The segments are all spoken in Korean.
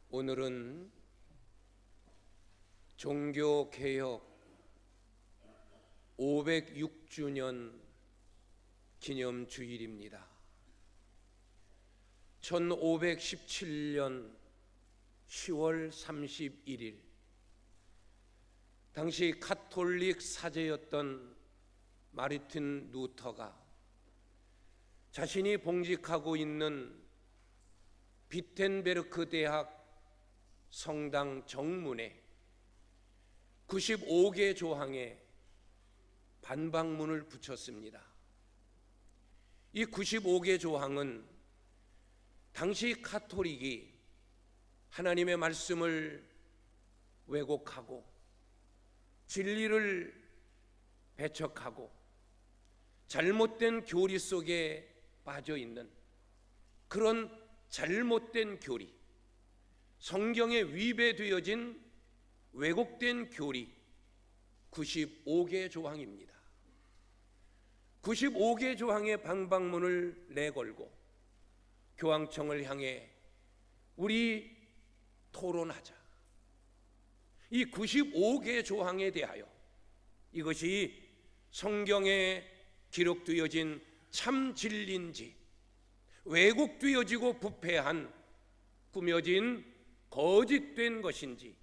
오늘은 종교개혁 506주년 기념주일입니다. 1517년 10월 31일 당시 가톨릭 사제였던 마르틴 루터가 자신이 봉직하고 있는 비텐베르크 대학 성당 정문에 95개 조항의 반박문을 붙였습니다. 이 95개 조항은 당시 가톨릭이 하나님의 말씀을 왜곡하고 진리를 배척하고 잘못된 교리 속에 빠져 있는 그런 잘못된 교리, 성경에 위배되어진 왜곡된 교리 95개 조항입니다. 95개 조항의 반박문을 내걸고 교황청을 향해 우리 토론하자. 이 95개 조항에 대하여 이것이 성경에 기록되어진 참 진리인지 왜곡되어지고 부패한 꾸며진 거짓된 것인지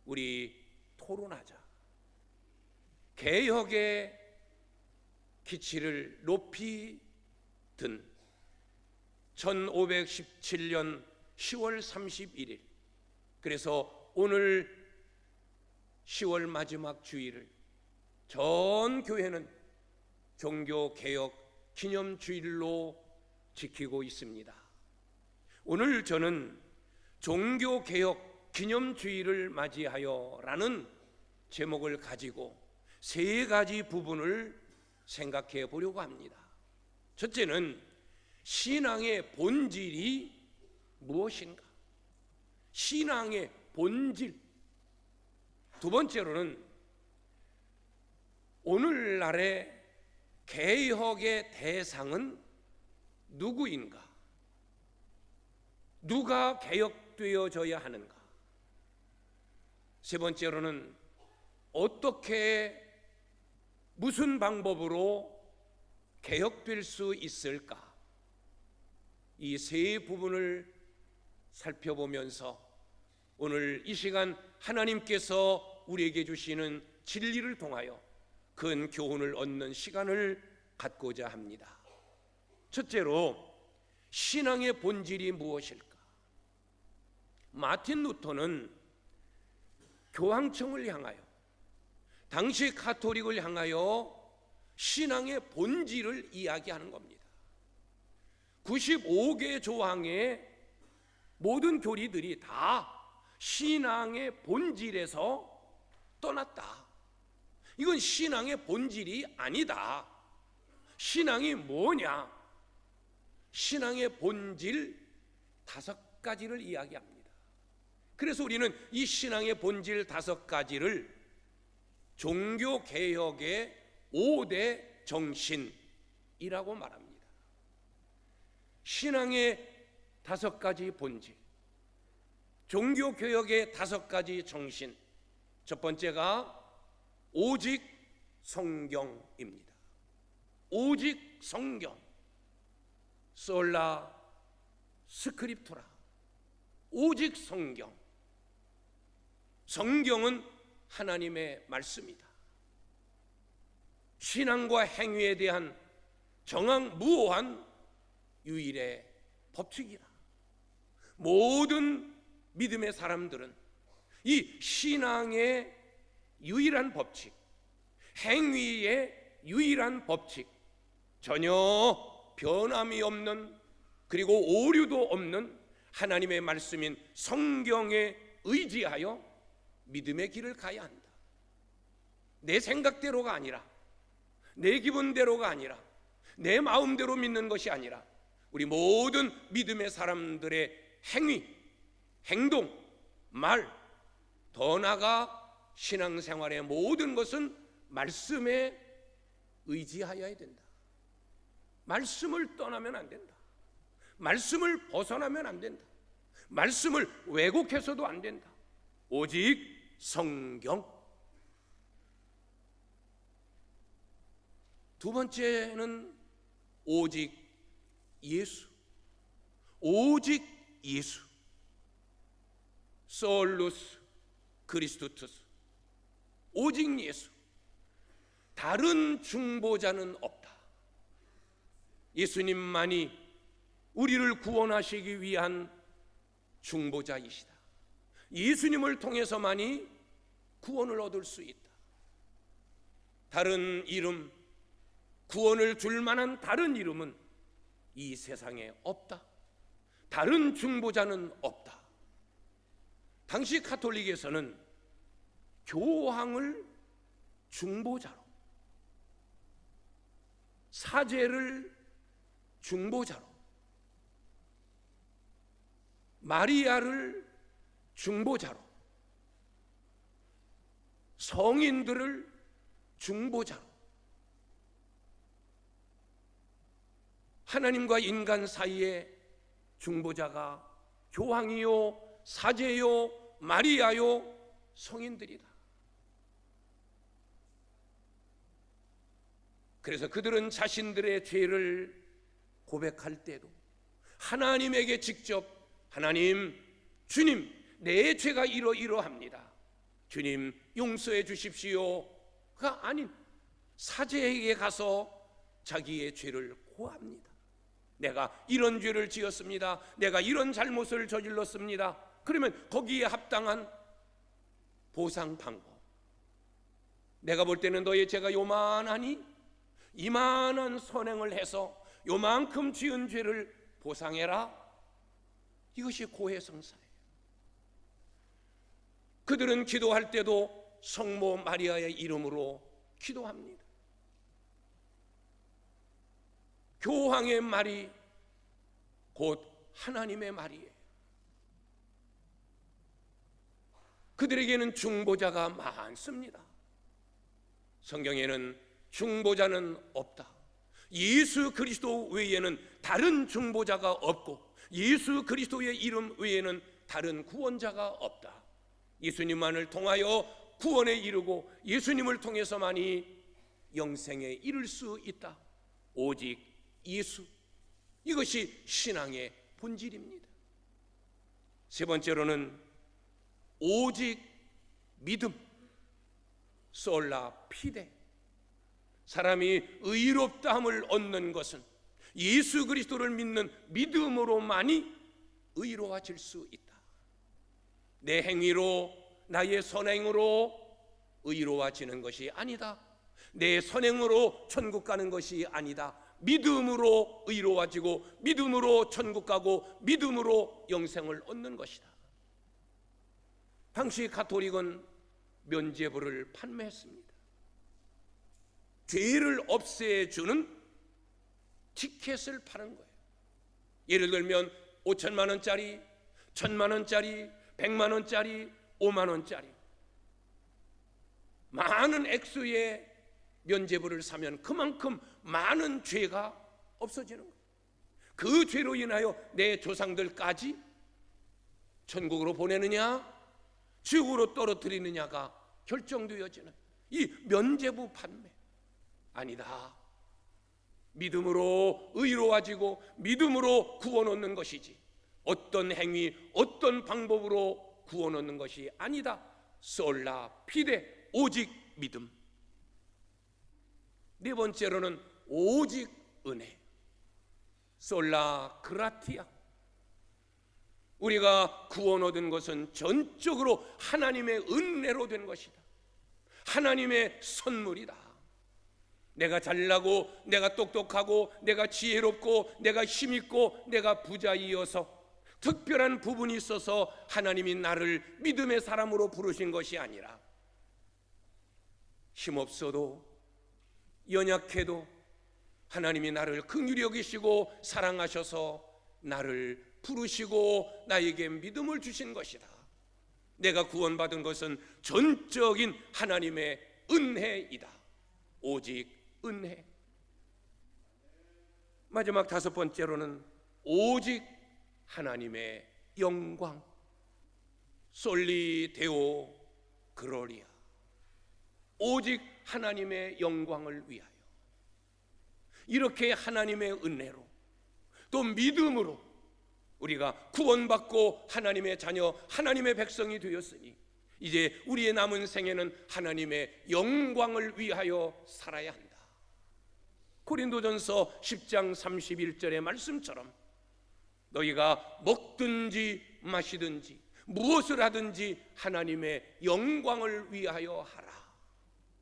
우리 토론하자. 개혁의 기치를 높이 든 1517년 10월 31일, 그래서 오늘 10월 마지막 주일을 전 교회는 종교개혁 기념주일로 지키고 있습니다. 오늘 저는 종교개혁 기념주일을 맞이하여 라는 제목을 가지고 세 가지 부분을 생각해 보려고 합니다. 첫째는 신앙의 본질이 무엇인가? 신앙의 본질. 두 번째로는 오늘날의 개혁의 대상은 누구인가? 누가 개혁되어져야 하는가? 세 번째로는 어떻게 무슨 방법으로 개혁될 수 있을까? 이 세 부분을 살펴보면서 오늘 이 시간 하나님께서 우리에게 주시는 진리를 통하여 큰 교훈을 얻는 시간을 갖고자 합니다. 첫째로 신앙의 본질이 무엇일까? 마틴 루터는 교황청을 향하여, 당시 가톨릭을 향하여 신앙의 본질을 이야기하는 겁니다. 95개 조항의 모든 교리들이 다 신앙의 본질에서 떠났다. 이건 신앙의 본질이 아니다. 신앙이 뭐냐? 신앙의 본질 5가지를 이야기합니다. 그래서 우리는 이 신앙의 본질 5가지를 종교개혁의 5대 정신이라고 말합니다. 신앙의 5가지 본질, 종교개혁의 5가지 정신. 첫 번째가 오직 성경입니다. 오직 성경, 솔라 스크립투라. 오직 성경. 성경은 하나님의 말씀이다. 신앙과 행위에 대한 정황무오한 유일의 법칙이다. 모든 믿음의 사람들은 이 신앙의 유일한 법칙, 행위의 유일한 법칙, 전혀 변함이 없는, 그리고 오류도 없는 하나님의 말씀인 성경에 의지하여 믿음의 길을 가야 한다. 내 생각대로가 아니라, 내 기분대로가 아니라, 내 마음대로 믿는 것이 아니라 우리 모든 믿음의 사람들의 행위, 행동, 말, 더 나아가 신앙생활의 모든 것은 말씀에 의지하여야 된다. 말씀을 떠나면 안 된다. 말씀을 벗어나면 안 된다. 말씀을 왜곡해서도 안 된다. 오직 성경. 두 번째는 오직 예수. 오직 예수. 솔루스 그리스도투스. 오직 예수. 다른 중보자는 없다. 예수님만이 우리를 구원하시기 위한 중보자이시다. 예수님을 통해서만이 구원을 얻을 수 있다. 다른 이름, 구원을 줄 만한 다른 이름은 이 세상에 없다. 다른 중보자는 없다. 당시 가톨릭에서는 교황을 중보자로, 사제를 중보자로, 마리아를 중보자로, 성인들을 중보자로, 하나님과 인간 사이에 중보자가 교황이요, 사제요, 마리아요, 성인들이다. 그래서 그들은 자신들의 죄를 고백할 때도 하나님에게 직접 하나님, 주님, 내 죄가 이러이러합니다. 주님 용서해 주십시오가 아닌 사제에게 가서 자기의 죄를 고합니다. 내가 이런 죄를 지었습니다. 내가 이런 잘못을 저질렀습니다. 그러면 거기에 합당한 보상 방법. 내가 볼 때는 너의 죄가 요만하니 이만한 선행을 해서 요만큼 지은 죄를 보상해라. 이것이 고해성사예요. 그들은 기도할 때도 성모 마리아의 이름으로 기도합니다. 교황의 말이 곧 하나님의 말이에요. 그들에게는 중보자가 많습니다. 성경에는 중보자는 없다. 예수 그리스도 외에는 다른 중보자가 없고 예수 그리스도의 이름 외에는 다른 구원자가 없다. 예수님만을 통하여 구원에 이르고 예수님을 통해서만이 영생에 이를 수 있다. 오직 예수. 이것이 신앙의 본질입니다. 세 번째로는 오직 믿음. 솔라 피데. 사람이 의롭다함을 얻는 것은 예수 그리스도를 믿는 믿음으로만이 의로워질 수 있다. 내 행위로, 나의 선행으로 의로워지는 것이 아니다. 내 선행으로 천국 가는 것이 아니다. 믿음으로 의로워지고 믿음으로 천국 가고 믿음으로 영생을 얻는 것이다. 당시 가톨릭은 면죄부를 판매했습니다. 죄를 없애주는 티켓을 파는 거예요. 예를 들면 5천만 원짜리, 1,000만 원짜리, 100만 원짜리, 5만 원짜리 많은 액수의 면죄부를 사면 그만큼 많은 죄가 없어지는 거예요. 그 죄로 인하여 내 조상들까지 천국으로 보내느냐 지옥으로 떨어뜨리느냐가 결정되어지는 이 면죄부 판매. 아니다. 믿음으로 의로워지고 믿음으로 구원 얻는 것이지 어떤 행위, 어떤 방법으로 구원 얻는 것이 아니다. 솔라 피데. 오직 믿음. 네 번째로는 오직 은혜. 솔라 그라티아. 우리가 구원 얻은 것은 전적으로 하나님의 은혜로 된 것이다. 하나님의 선물이다. 내가 잘나고 내가 똑똑하고 내가 지혜롭고 내가 힘있고 내가 부자이어서 특별한 부분이 있어서 하나님이 나를 믿음의 사람으로 부르신 것이 아니라 힘없어도 연약해도 하나님이 나를 긍휼히 여기시고 사랑하셔서 나를 부르시고 나에게 믿음을 주신 것이다. 내가 구원받은 것은 전적인 하나님의 은혜이다. 오직 은혜. 마지막 다섯 번째로는 오직 하나님의 영광 솔리 데오 그로리아, 오직 하나님의 영광을 위하여. 이렇게 하나님의 은혜로 또 믿음으로 우리가 구원받고 하나님의 자녀, 하나님의 백성이 되었으니 이제 우리의 남은 생애는 하나님의 영광을 위하여 살아야 한다. 고린도전서 10장 31절의 말씀처럼 너희가 먹든지 마시든지 무엇을 하든지 하나님의 영광을 위하여 하라.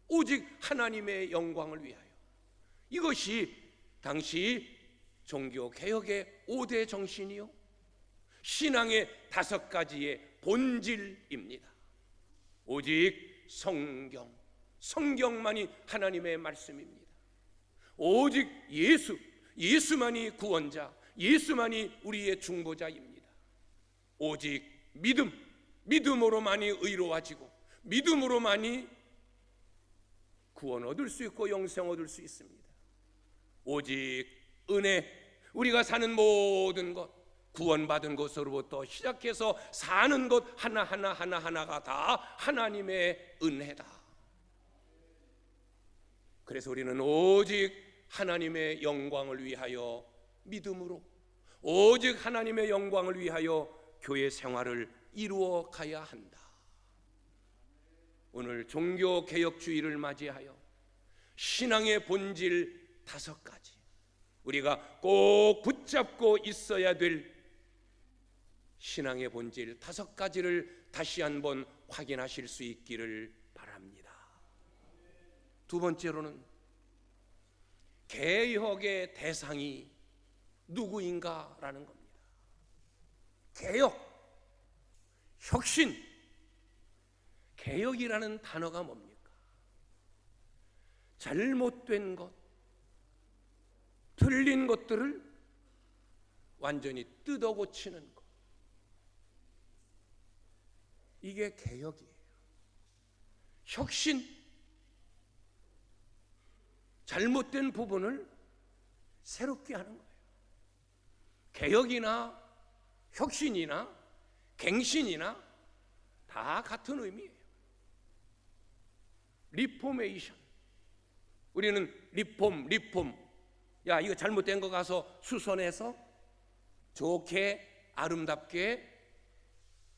오직 하나님의 영광을 위하여. 이것이 당시 종교개혁의 5대 정신이요 신앙의 5가지의 본질입니다. 오직 성경만이 하나님의 말씀입니다. 오직 예수만이 구원자, 예수만이 우리의 중보자입니다. 오직 믿음으로만이 의로워지고 믿음으로만이 구원 얻을 수 있고 영생 얻을 수 있습니다. 오직 은혜, 우리가 사는 모든 것, 구원받은 것으로부터 시작해서 사는 것 하나하나가 다 하나님의 은혜다. 그래서 우리는 오직 하나님의 영광을 위하여 믿음으로, 오직 하나님의 영광을 위하여 교회 생활을 이루어 가야 한다. 오늘 종교개혁주의를 맞이하여 신앙의 본질 5가지, 우리가 꼭 붙잡고 있어야 될 신앙의 본질 5가지를 다시 한번 확인하실 수 있기를 바랍니다. 두 번째로는 개혁의 대상이 누구인가라는 겁니다. 개혁, 혁신, 개혁이라는 단어가 뭡니까? 잘못된 것, 틀린 것들을 완전히 뜯어 고치는 것, 이게 개혁이에요. 혁신, 잘못된 부분을 새롭게 하는 거예요. 개혁이나 혁신이나 갱신이나 다 같은 의미예요. 리포메이션, 우리는 리폼, 야 이거 잘못된 거 가서 수선해서 좋게 아름답게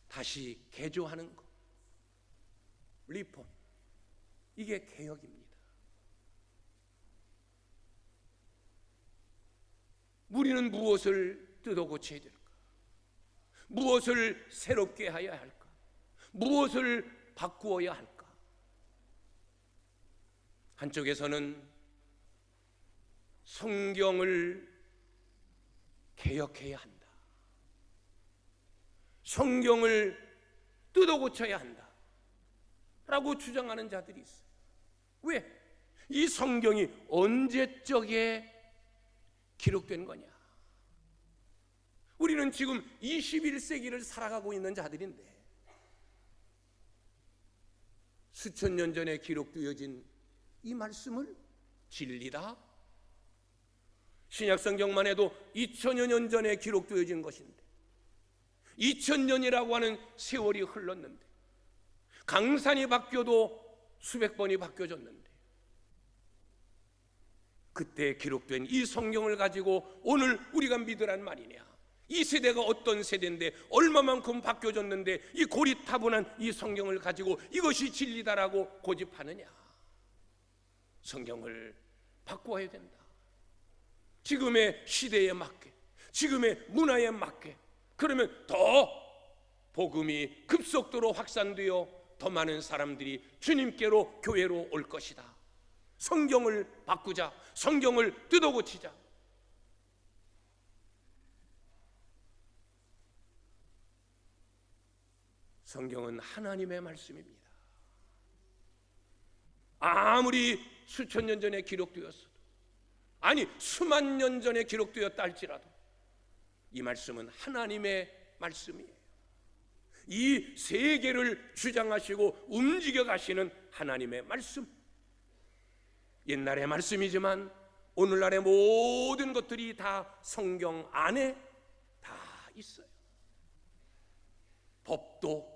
다시 개조하는 거, 리폼, 이게 개혁입니다. 우리는 무엇을 뜯어 고쳐야 될까? 무엇을 새롭게 해야 할까? 무엇을 바꾸어야 할까? 한쪽에서는 성경을 개혁해야 한다, 성경을 뜯어 고쳐야 한다 라고 주장하는 자들이 있어요. 왜? 이 성경이 언제적에 기록된 거냐? 우리는 지금 21세기를 살아가고 있는 자들인데 수천 년 전에 기록되어진 이 말씀을 진리다? 신약성경만 해도 2000여 년 전에 기록되어진 것인데 2000년이라고 하는 세월이 흘렀는데 강산이 바뀌어도 수백 번이 바뀌어졌는데 그때 기록된 이 성경을 가지고 오늘 우리가 믿으란 말이냐? 이 세대가 어떤 세대인데 얼마만큼 바뀌어졌는데 이 고리타분한 이 성경을 가지고 이것이 진리다라고 고집하느냐? 성경을 바꾸어야 된다. 지금의 시대에 맞게, 지금의 문화에 맞게. 그러면 더 복음이 급속도로 확산되어 더 많은 사람들이 주님께로, 교회로 올 것이다. 성경을 바꾸자, 성경을 뜯어 고치자. 성경은 하나님의 말씀입니다. 아무리 수천 년 전에 기록되었어도, 아니 수만 년 전에 기록되었다 할지라도 이 말씀은 하나님의 말씀이에요. 이 세계를 주장하시고 움직여 가시는 하나님의 말씀, 옛날의 말씀이지만 오늘날의 모든 것들이 다 성경 안에 다 있어요. 법도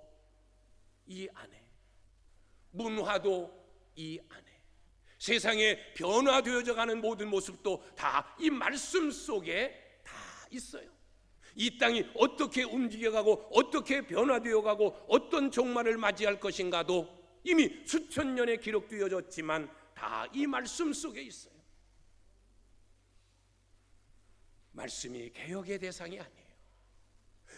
이 안에, 문화도 이 안에, 세상에 변화되어져 가는 모든 모습도 다 이 말씀 속에 다 있어요. 이 땅이 어떻게 움직여가고 어떻게 변화되어가고 어떤 종말을 맞이할 것인가도 이미 수천 년에 기록되어졌지만 다 이 말씀 속에 있어요. 말씀이 개혁의 대상이 아니에요.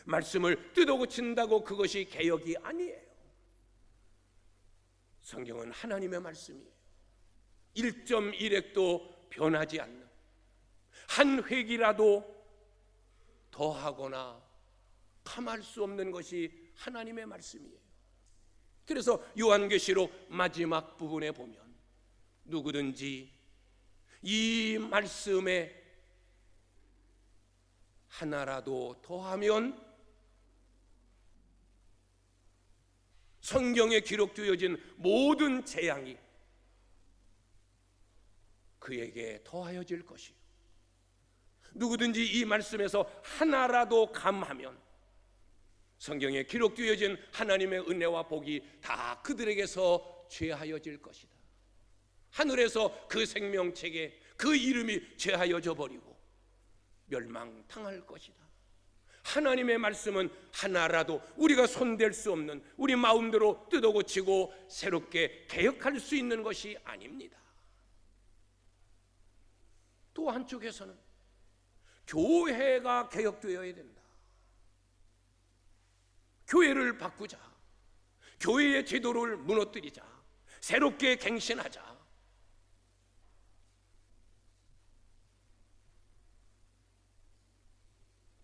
말씀을 뜯어고친다고 그것이 개혁이 아니에요. 성경은 하나님의 말씀이에요. 1.1획도 변하지 않는, 한 획이라도 더하거나 탐할 수 없는 것이 하나님의 말씀이에요. 그래서 요한계시록 마지막 부분에 보면 누구든지 이 말씀에 하나라도 더하면 성경에 기록되어진 모든 재앙이 그에게 더하여질 것이요, 누구든지 이 말씀에서 하나라도 감하면 성경에 기록되어진 하나님의 은혜와 복이 다 그들에게서 죄하여질 것이다. 하늘에서 그 생명책에 그 이름이 죄하여져 버리고 멸망당할 것이다. 하나님의 말씀은 하나라도 우리가 손댈 수 없는, 우리 마음대로 뜯어고치고 새롭게 개혁할 수 있는 것이 아닙니다. 또 한쪽에서는 교회가 개혁되어야 된다. 교회를 바꾸자, 교회의 제도를 무너뜨리자, 새롭게 갱신하자.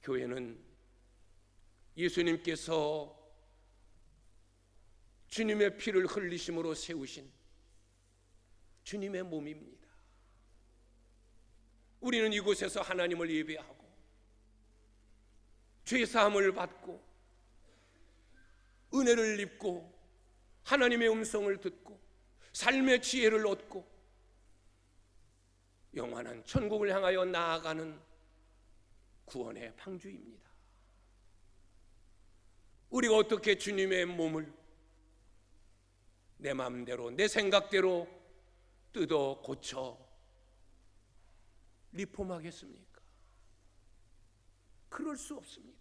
교회는 예수님께서 주님의 피를 흘리심으로 세우신 주님의 몸입니다. 우리는 이곳에서 하나님을 예배하고 죄사함을 받고 은혜를 입고 하나님의 음성을 듣고 삶의 지혜를 얻고 영원한 천국을 향하여 나아가는 구원의 방주입니다. 우리가 어떻게 주님의 몸을 내 마음대로 내 생각대로 뜯어 고쳐 리폼하겠습니까? 그럴 수 없습니다.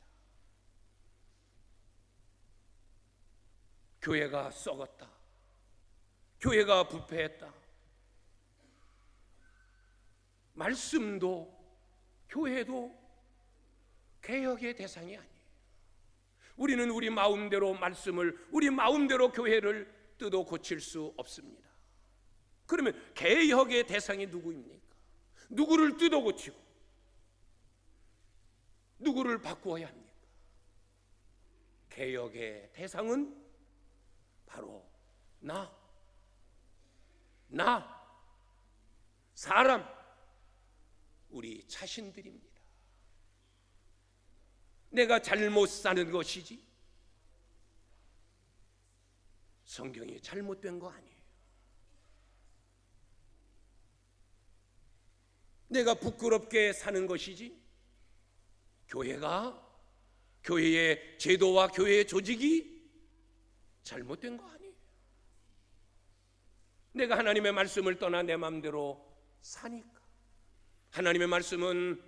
교회가 썩었다, 교회가 부패했다, 말씀도 교회도 개혁의 대상이 아니에요. 우리는 우리 마음대로 말씀을, 우리 마음대로 교회를 뜯어 고칠 수 없습니다. 그러면 개혁의 대상이 누구입니까? 누구를 뜯어 고치고 누구를 바꾸어야 합니까? 개혁의 대상은 바로 사람, 우리 자신들입니다. 내가 잘못 사는 것이지 성경이 잘못된 거 아니에요. 내가 부끄럽게 사는 것이지 교회의 제도와 교회의 조직이 잘못된 거 아니에요. 내가 하나님의 말씀을 떠나 내 마음대로 사니까. 하나님의 말씀은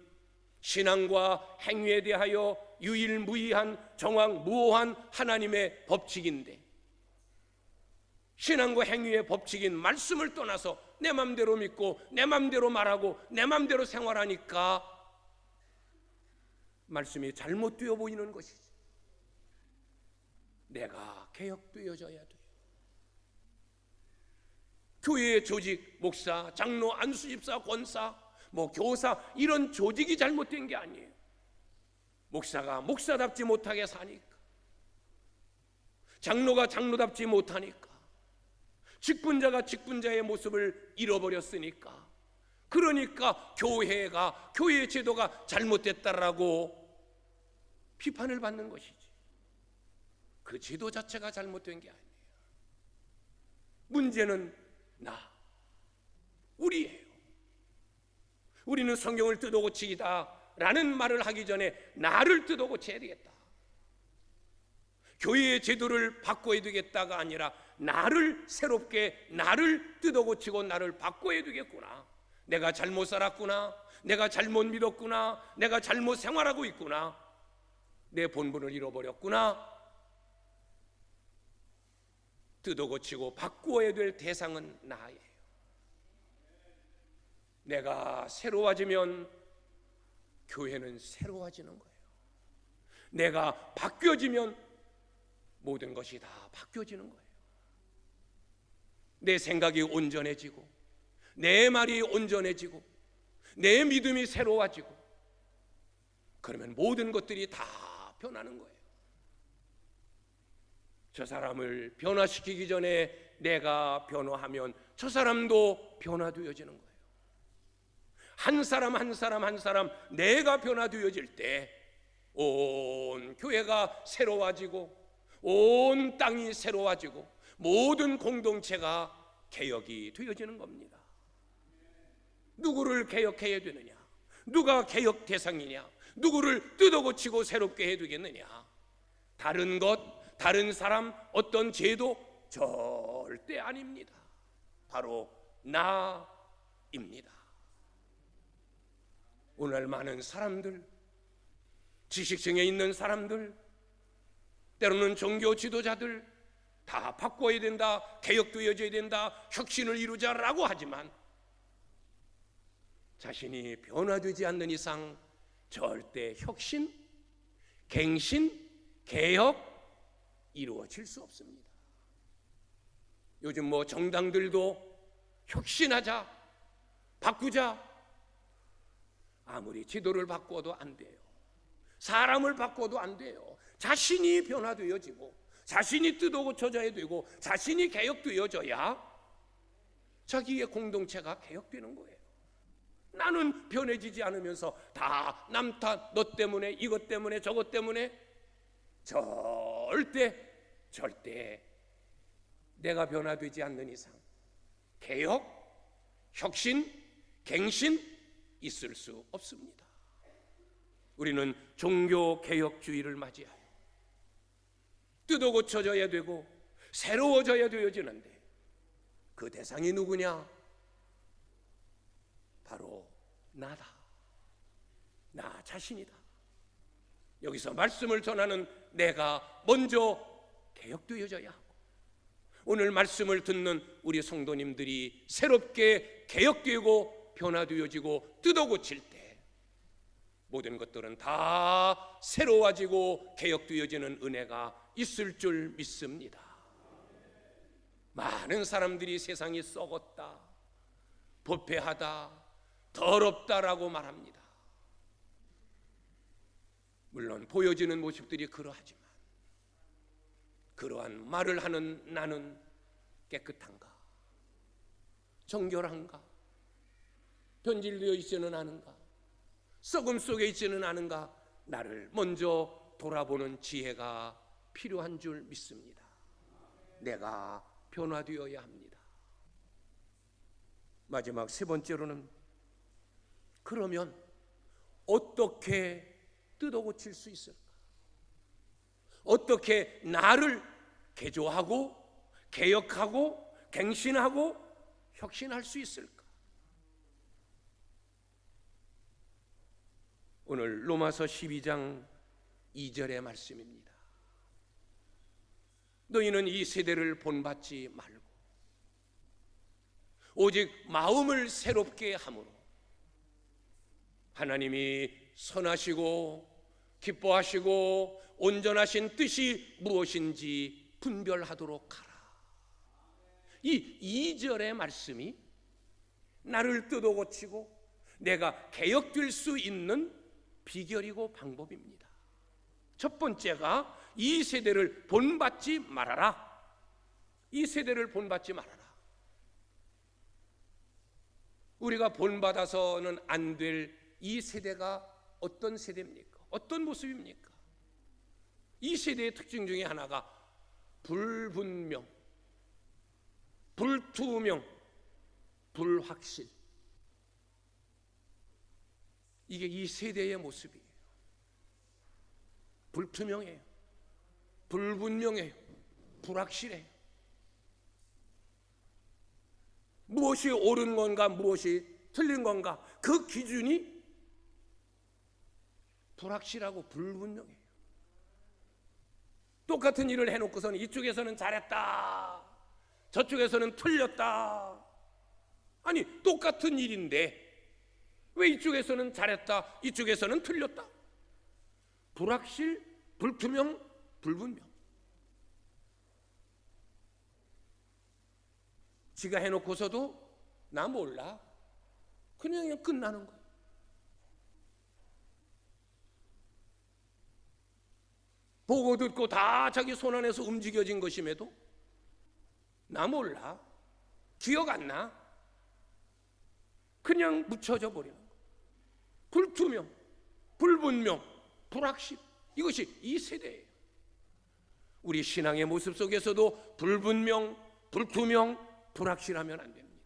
신앙과 행위에 대하여 유일무이한 정황무오한 하나님의 법칙인데, 신앙과 행위의 법칙인 말씀을 떠나서 내 맘대로 믿고 내 맘대로 말하고 내 맘대로 생활하니까 말씀이 잘못되어 보이는 것이지. 내가 개혁되어져야 돼요. 교회의 조직, 목사, 장로, 안수집사, 권사, 교사, 이런 조직이 잘못된 게 아니에요. 목사가 목사답지 못하게 사니까, 장로가 장로답지 못하니까, 직분자가 직분자의 모습을 잃어버렸으니까, 그러니까 교회의 제도가 잘못됐다라고 비판을 받는 것이지, 그 제도 자체가 잘못된 게 아니에요. 문제는 우리예요. 우리는 성경을 뜯어고치기다 라는 말을 하기 전에 나를 뜯어고쳐야 되겠다. 교회의 제도를 바꿔야 되겠다가 아니라 나를 새롭게, 나를 뜯어고치고 나를 바꿔야 되겠구나. 내가 잘못 살았구나, 내가 잘못 믿었구나, 내가 잘못 생활하고 있구나, 내 본분을 잃어버렸구나. 뜯어고치고 바꾸어야 될 대상은 나예요. 내가 새로워지면 교회는 새로워지는 거예요. 내가 바뀌어지면 모든 것이 다 바뀌어지는 거예요. 내 생각이 온전해지고, 내 말이 온전해지고, 내 믿음이 새로워지고, 그러면 모든 것들이 다 변하는 거예요. 저 사람을 변화시키기 전에 내가 변화하면 저 사람도 변화되어지는 거예요. 한 사람 한 사람 한 사람 내가 변화되어질 때 온 교회가 새로워지고, 온 땅이 새로워지고, 모든 공동체가 개혁이 되어지는 겁니다. 누구를 개혁해야 되느냐? 누가 개혁 대상이냐? 누구를 뜯어고치고 새롭게 해야 되겠느냐? 다른 것, 다른 사람, 어떤 제도 절대 아닙니다. 바로 나입니다. 오늘 많은 사람들, 지식층에 있는 사람들, 때로는 종교 지도자들 다 바꿔야 된다, 개혁되어져야 된다, 혁신을 이루자라고 하지만 자신이 변화되지 않는 이상 절대 혁신, 갱신, 개혁 이루어질 수 없습니다. 요즘 뭐 정당들도 혁신하자, 바꾸자, 아무리 지도를 바꿔도 안 돼요. 사람을 바꿔도 안 돼요. 자신이 변화되어지고, 자신이 뜯어고쳐져야 되고, 자신이 개혁되어져야 자기의 공동체가 개혁되는 거예요. 나는 변해지지 않으면서 다 남 탓, 너 때문에, 이것 때문에, 저것 때문에, 절대 내가 변화되지 않는 이상 개혁, 혁신, 갱신 있을 수 없습니다. 우리는 종교개혁주의를 맞이하여 뜯어고쳐져야 되고 새로워져야 되어지는데 그 대상이 누구냐? 바로 나다. 나 자신이다. 여기서 말씀을 전하는 내가 먼저 개혁되어져야 하고, 오늘 말씀을 듣는 우리 성도님들이 새롭게 개혁되고 변화되어지고 뜯어고칠 때 모든 것들은 다 새로워지고 개혁되어지는 은혜가 있을 줄 믿습니다. 많은 사람들이 세상이 썩었다, 부패하다, 더럽다라고 말합니다. 물론 보여지는 모습들이 그러하지만 그러한 말을 하는 나는 깨끗한가? 정결한가? 변질되어 있지는 않은가? 썩음 속에 있지는 않은가? 나를 먼저 돌아보는 지혜가 필요한 줄 믿습니다. 내가 변화되어야 합니다. 마지막 세 번째로는, 그러면 어떻게 뜯어고칠 수 있을까? 어떻게 나를 개조하고 개혁하고 갱신하고 혁신할 수 있을까? 오늘 로마서 12장 2절의 말씀입니다. 너희는 이 세대를 본받지 말고 오직 마음을 새롭게 함으로 하나님이 선하시고 기뻐하시고 온전하신 뜻이 무엇인지 분별하도록 하라. 이 2절의 말씀이 나를 뜯어고치고 내가 개혁될 수 있는 비결이고 방법입니다. 첫 번째가 이 세대를 본받지 말아라. 이 세대를 본받지 말아라. 우리가 본받아서는 안 될 이 세대가 어떤 세대입니까? 어떤 모습입니까? 이 세대의 특징 중에 하나가 불분명, 불투명, 불확실. 이게 이 세대의 모습이에요. 불투명해요. 불분명해요. 불확실해요. 무엇이 옳은 건가, 무엇이 틀린 건가, 그 기준이 불확실하고 불분명해요. 똑같은 일을 해놓고서는 이쪽에서는 잘했다, 저쪽에서는 틀렸다. 아니, 똑같은 일인데 왜 이쪽에서는 잘했다, 이쪽에서는 틀렸다? 불확실, 불투명, 불분명. 지가 해놓고서도 나 몰라, 그냥 끝나는 거야. 보고 듣고 다 자기 손 안에서 움직여진 것임에도 나 몰라, 기억 안 나, 그냥 묻혀져 버리는 거야. 불투명, 불분명, 불확실, 이것이 이 세대예요. 우리 신앙의 모습 속에서도 불분명, 불투명, 불확실하면 안 됩니다.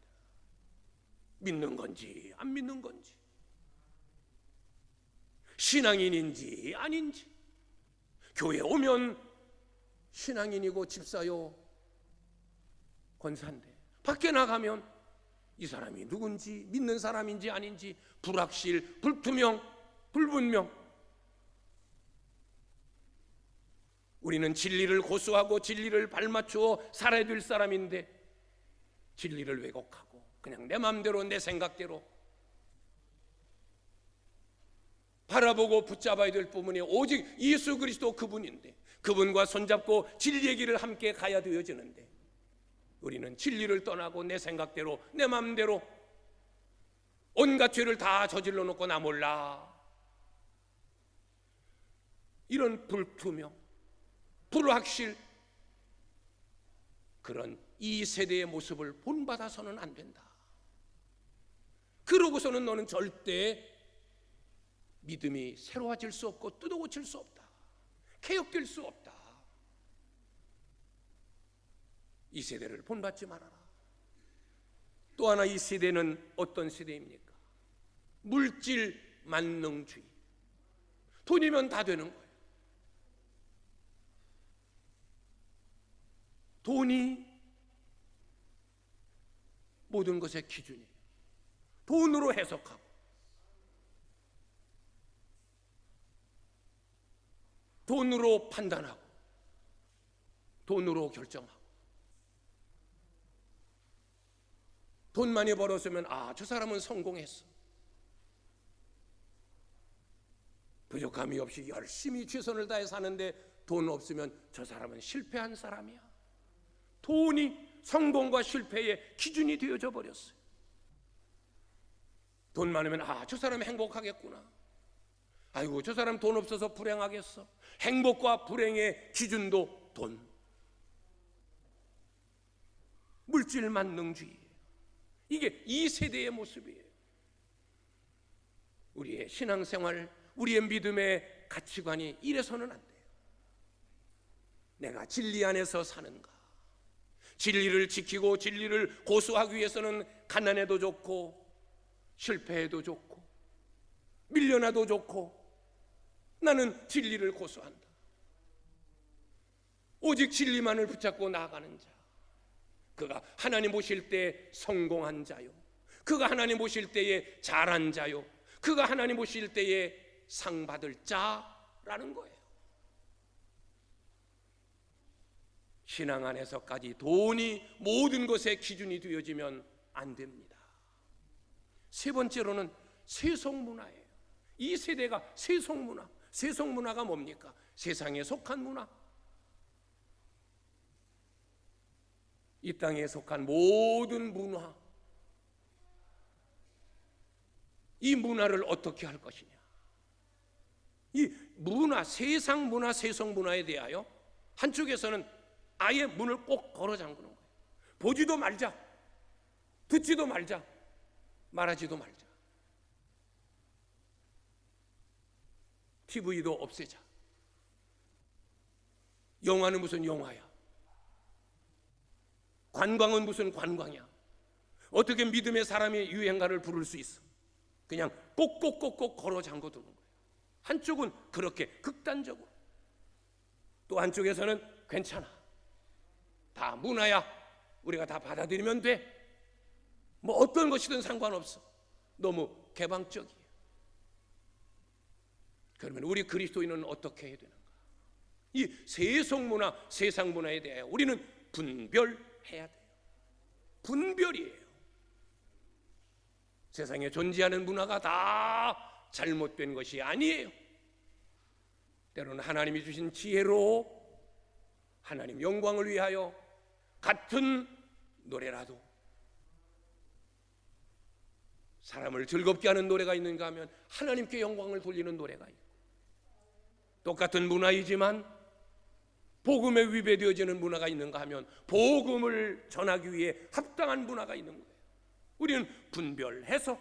믿는 건지 안 믿는 건지, 신앙인인지 아닌지, 교회 오면 신앙인이고 집사요, 권사인데 밖에 나가면 이 사람이 누군지, 믿는 사람인지 아닌지 불확실, 불투명, 불분명. 우리는 진리를 고수하고 진리를 발맞추어 살아야 될 사람인데 진리를 왜곡하고 그냥 내 마음대로, 내 생각대로 바라보고 붙잡아야 될 부분이 오직 예수 그리스도 그분인데, 그분과 손잡고 진리의 길을 함께 가야 되어지는데 우리는 진리를 떠나고 내 생각대로, 내 마음대로 온갖 죄를 다 저질러 놓고 나 몰라, 이런 불투명, 불확실, 그런 이 세대의 모습을 본받아서는 안 된다. 그러고서는 너는 절대 믿음이 새로워질 수 없고 뜯어고칠 수 없다, 개혁될 수 없다. 이 세대를 본받지 말아라. 또 하나, 이 세대는 어떤 세대입니까? 물질 만능주의. 돈이면 다 되는 거예요. 돈이 모든 것의 기준이에요. 돈으로 해석하고 돈으로 판단하고 돈으로 결정하고, 돈 많이 벌었으면 저 사람은 성공했어. 부족함이 없이 열심히 최선을 다해 사는데 돈 없으면 저 사람은 실패한 사람이야. 돈이 성공과 실패의 기준이 되어져 버렸어요. 돈 많으면 저 사람이 행복하겠구나. 아이고, 저 사람 돈 없어서 불행하겠어. 행복과 불행의 기준도 돈. 물질 만능주의. 이게 이 세대의 모습이에요. 우리의 신앙생활, 우리의 믿음의 가치관이 이래서는 안 돼요. 내가 진리 안에서 사는가? 진리를 지키고 진리를 고수하기 위해서는 가난해도 좋고 실패해도 좋고 밀려나도 좋고, 나는 진리를 고수한다. 오직 진리만을 붙잡고 나아가는 자, 그가 하나님 보실 때 성공한 자요, 그가 하나님 보실 때에 잘한 자요, 그가 하나님 보실 때에 상 받을 자라는 거예요. 신앙 안에서까지 돈이 모든 것의 기준이 되어지면 안 됩니다. 세 번째로는 세속문화예요. 이 세대가 세속문화. 세속문화가 뭡니까? 세상에 속한 문화. 이 땅에 속한 모든 문화, 이 문화를 어떻게 할 것이냐. 이 문화, 세상 문화, 세속 문화에 대하여 한쪽에서는 아예 문을 꼭 걸어 잠그는 거예요. 보지도 말자, 듣지도 말자, 말하지도 말자. TV도 없애자. 영화는 무슨 영화야? 관광은 무슨 관광이야? 어떻게 믿음의 사람이 유행가를 부를 수 있어? 그냥 꼭꼭꼭꼭 걸어 잠궈 두는 거예요. 한쪽은 그렇게 극단적으로, 또 한쪽에서는 괜찮아, 다 문화야, 우리가 다 받아들이면 돼, 뭐 어떤 것이든 상관없어, 너무 개방적이에요. 그러면 우리 그리스도인은 어떻게 해야 되는가? 이 세속 문화, 세상 문화에 대하여 우리는 분별해야 돼요. 분별이에요. 세상에 존재하는 문화가 다 잘못된 것이 아니에요. 때로는 하나님이 주신 지혜로 하나님 영광을 위하여 같은 노래라도 사람을 즐겁게 하는 노래가 있는가 하면 하나님께 영광을 돌리는 노래가 있고, 똑같은 문화이지만 복음에 위배되어지는 문화가 있는가 하면 복음을 전하기 위해 합당한 문화가 있는 거예요. 우리는 분별해서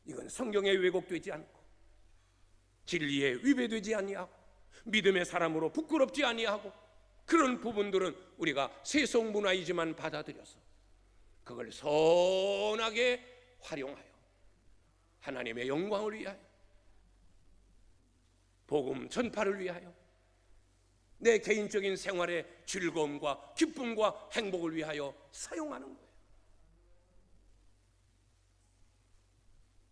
이건 성경에 왜곡되지 않고 진리에 위배되지 아니하고 믿음의 사람으로 부끄럽지 아니하고 그런 부분들은 우리가 세속 문화이지만 받아들여서 그걸 선하게 활용하여 하나님의 영광을 위하여 복음 전파를 위하여 내 개인적인 생활의 즐거움과 기쁨과 행복을 위하여 사용하는 거예요.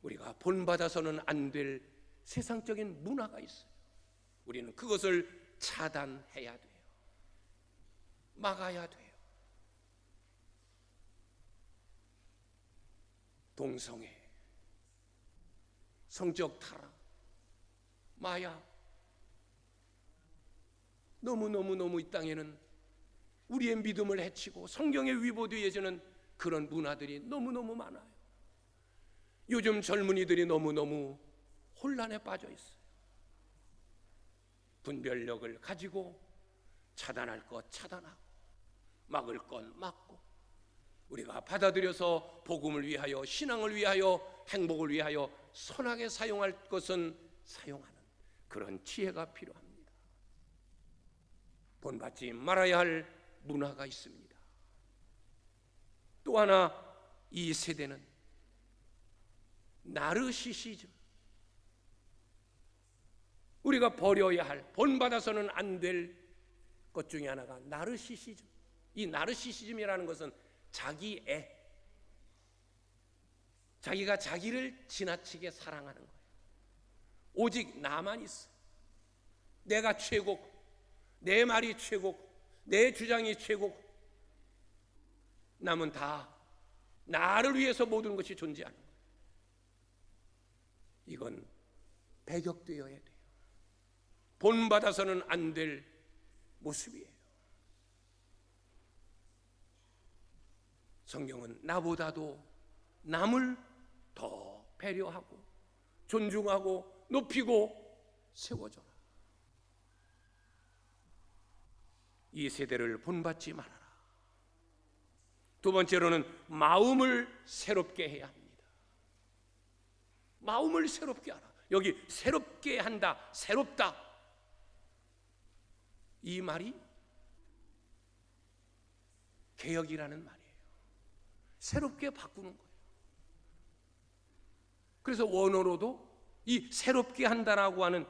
우리가 본받아서는 안 될 세상적인 문화가 있어요. 우리는 그것을 차단해야 돼요. 막아야 돼요. 동성애, 성적 타락, 마약, 너무 이 땅에는 우리의 믿음을 해치고 성경에 위배되어지는 그런 문화들이 너무너무 많아요. 요즘 젊은이들이 너무너무 혼란에 빠져 있어요. 분별력을 가지고 차단할 것 차단하고 막을 것 막고 우리가 받아들여서 복음을 위하여 신앙을 위하여 행복을 위하여 선하게 사용할 것은 사용하는 그런 지혜가 필요합니다. 본받지 말아야 할 문화가 있습니다. 또 하나 이 세대는 나르시시즘, 우리가 버려야 할 본받아서는 안 될 것 중에 하나가 나르시시즘. 이 나르시시즘이라는 것은 자기애, 자기가 자기를 지나치게 사랑하는 거예요. 오직 나만 있어, 내가 최고고 내 말이 최고고 내 주장이 최고고 남은 다 나를 위해서 모든 것이 존재하는 거예요. 이건 배격되어야 돼요. 본받아서는 안 될 모습이에요. 성경은 나보다도 남을 더 배려하고 존중하고 높이고 세워줘라. 이 세대를 본받지 말아라. 두 번째로는 마음을 새롭게 해야 합니다. 마음을 새롭게 하라. 여기 새롭게 한다, 새롭다, 이 말이 개혁이라는 말이에요. 새롭게 바꾸는 거예요. 그래서 원어로도 이 새롭게 한다라고 하는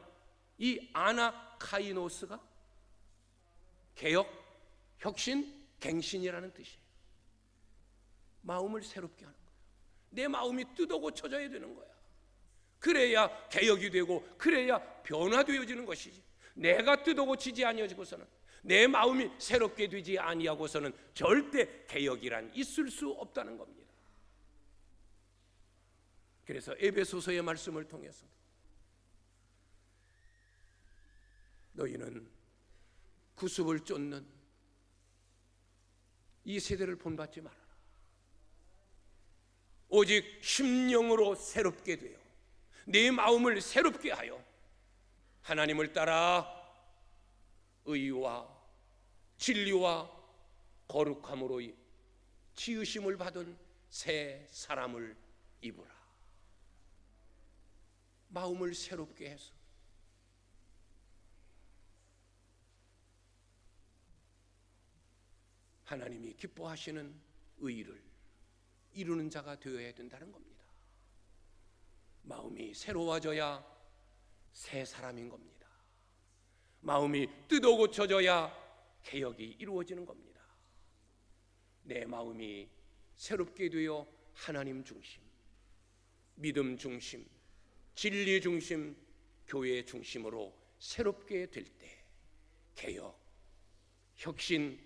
이 아나카이노스가 개혁, 혁신, 갱신이라는 뜻이에요. 마음을 새롭게 하는 거예요. 내 마음이 뜯어 고쳐져야 되는 거야. 그래야 개혁이 되고 그래야 변화되어지는 것이지. 내가 뜯어 고치지 아니하고서는 내 마음이 새롭게 되지 아니하고서는 절대 개혁이란 있을 수 없다는 겁니다. 그래서 에베소서의 말씀을 통해서 너희는 구습을 쫓는 이 세대를 본받지 말아라. 오직 심령으로 새롭게 되어 네 마음을 새롭게 하여 하나님을 따라 의와 진리와 거룩함으로 지으심을 받은 새 사람을 입으라. 마음을 새롭게 해서 하나님이 기뻐하시는 의를 이루는 자가 되어야 된다는 겁니다. 마음이 새로워져야 새 사람인 겁니다. 마음이 뜯어 고쳐져야 개혁이 이루어지는 겁니다. 내 마음이 새롭게 되어 하나님 중심, 믿음 중심, 진리 중심, 교회 중심으로 새롭게 될 때 개혁, 혁신,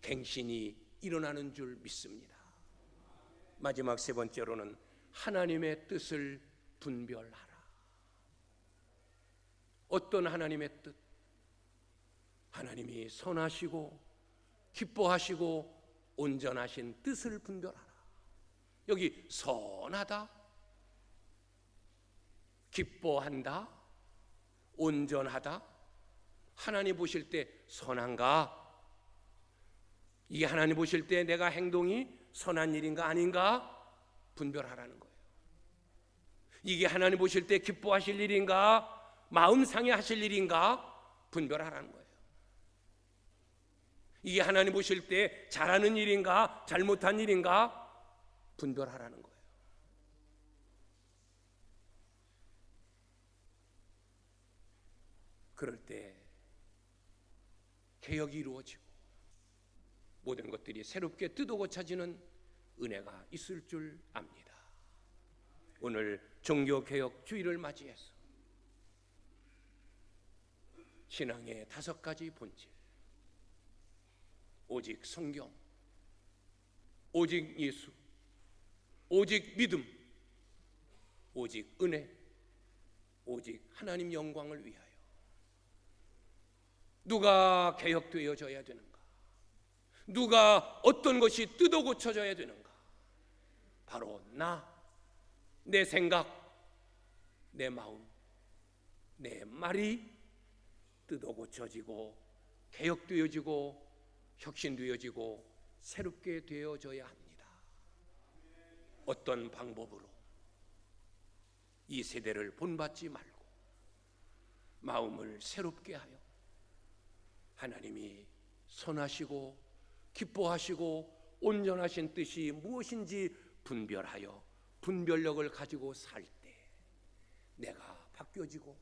갱신이 일어나는 줄 믿습니다. 마지막 세 번째로는 하나님의 뜻을 분별하라. 어떤 하나님의 뜻? 하나님이 선하시고 기뻐하시고 온전하신 뜻을 분별하라. 여기 선하다, 기뻐한다, 온전하다. 하나님 보실 때 선한가? 이게 하나님 보실 때 내가 행동이 선한 일인가 아닌가 분별하라는 거예요. 이게 하나님 보실 때 기뻐하실 일인가, 마음 상해하실 일인가 분별하라는 거예요. 이게 하나님 보실 때 잘하는 일인가 잘못한 일인가 분별하라는 거예요. 그럴 때 개혁이 이루어지고 모든 것들이 새롭게 뜯어 고쳐지는 은혜가 있을 줄 압니다. 오늘 종교개혁 주일을 맞이해서 신앙의 5가지 본질, 오직 성경, 오직 예수, 오직 믿음, 오직 은혜, 오직 하나님 영광을 위하여 누가 개혁되어져야 되는가? 누가 어떤 것이 뜯어 고쳐져야 되는가? 바로 내 생각, 내 마음, 내 말이 뜯어 고쳐지고 개혁되어지고 혁신되어지고 새롭게 되어져야 합니다. 어떤 방법으로? 이 세대를 본받지 말고 마음을 새롭게 하여 하나님이 선하시고 기뻐하시고 온전하신 뜻이 무엇인지 분별하여 분별력을 가지고 살 때 내가 바뀌어지고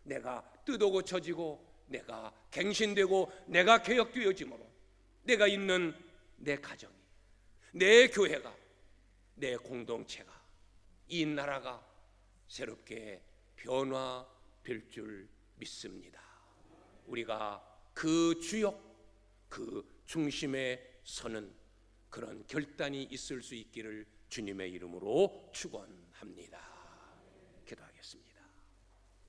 내가 뜯어 고쳐지고 내가 갱신되고 내가 개혁되어지므로 내가 있는 내 가정이, 내 교회가, 내 공동체가, 이 나라가 새롭게 변화될 줄 믿습니다. 우리가 그 주역, 그 중심에 서는 그런 결단이 있을 수 있기를 주님의 이름으로 축원합니다.